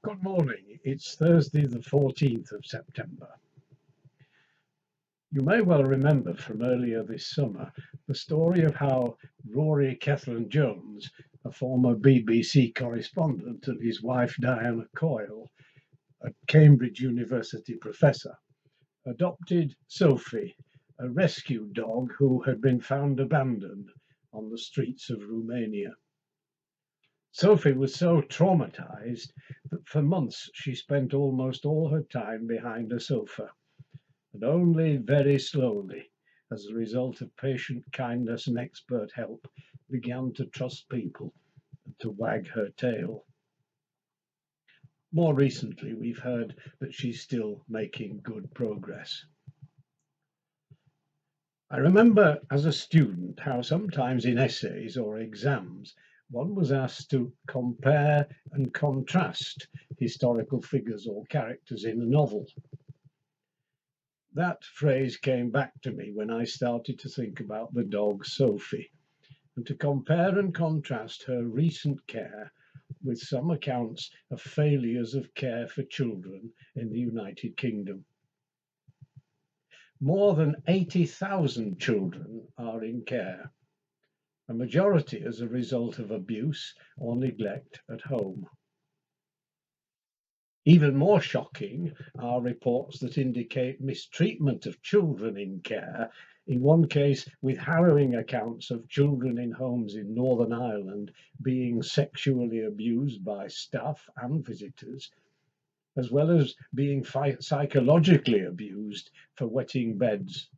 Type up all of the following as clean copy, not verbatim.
Good morning. It's Thursday, the 14th of September. You may well remember from earlier this summer the story of how Rory Cellan-Jones, a former BBC correspondent, and his wife Diana Coyle, a Cambridge University professor, adopted Sophie, a rescue dog who had been found abandoned on the streets of Romania. Sophie was so traumatized that for months she spent almost all her time behind a sofa, and only very slowly, as a result of patient kindness and expert help, began to trust people and to wag her tail. More recently, we've heard that she's still making good progress. I remember as a student how sometimes in essays or exams one was asked to compare and contrast historical figures or characters in a novel. That phrase came back to me when I started to think about the dog Sophie, and to compare and contrast her recent care with some accounts of failures of care for children in the United Kingdom. More than 80,000 children are in care, a majority as a result of abuse or neglect at home. Even more shocking are reports that indicate mistreatment of children in care, in one case with harrowing accounts of children in homes in Northern Ireland being sexually abused by staff and visitors, as well as being psychologically abused for wetting beds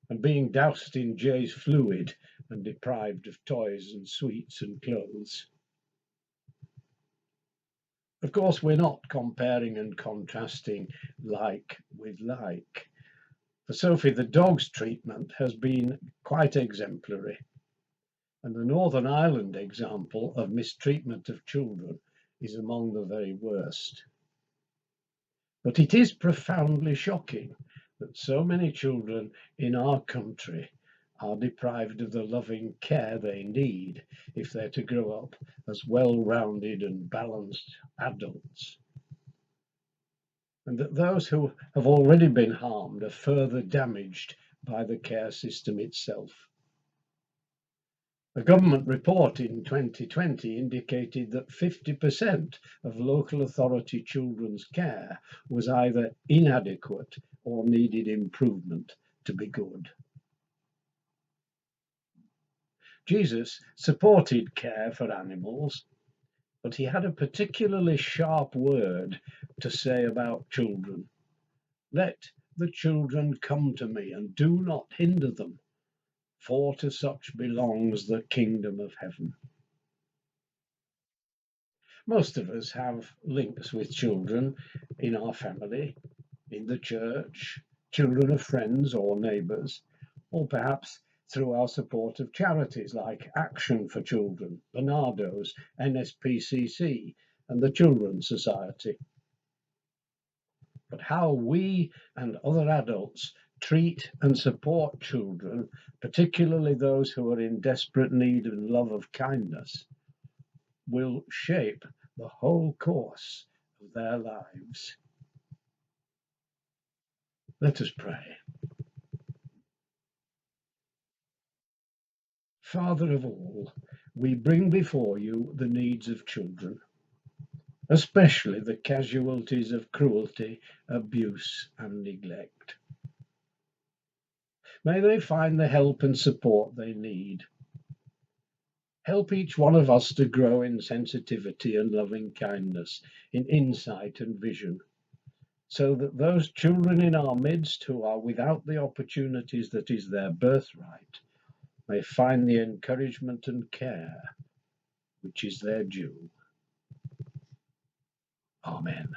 and being doused in Jay's fluid and deprived of toys and sweets and clothes. Of course, we're not comparing and contrasting like with like. For Sophie, the dog's treatment has been quite exemplary, and the Northern Ireland example of mistreatment of children is among the very worst. But it is profoundly shocking that so many children in our country are deprived of the loving care they need if they're to grow up as well-rounded and balanced adults, and that those who have already been harmed are further damaged by the care system itself. A government report in 2020 indicated that 50% of local authority children's care was either inadequate or needed improvement to be good. Jesus supported care for animals, but he had a particularly sharp word to say about children. Let the children come to me, and do not hinder them, for to such belongs the kingdom of heaven. Most of us have links with children in our family, in the church, children of friends or neighbours, or perhaps through our support of charities like Action for Children, Barnardo's, NSPCC, and the Children's Society. But how we and other adults treat and support children, particularly those who are in desperate need and love of kindness, will shape the whole course of their lives. Let us pray. Father of all, we bring before you the needs of children, especially the casualties of cruelty, abuse, and neglect. May they find the help and support they need. Help each one of us to grow in sensitivity and loving kindness, in insight and vision, so that those children in our midst who are without the opportunities that is their birthright may find the encouragement and care which is their due. Amen.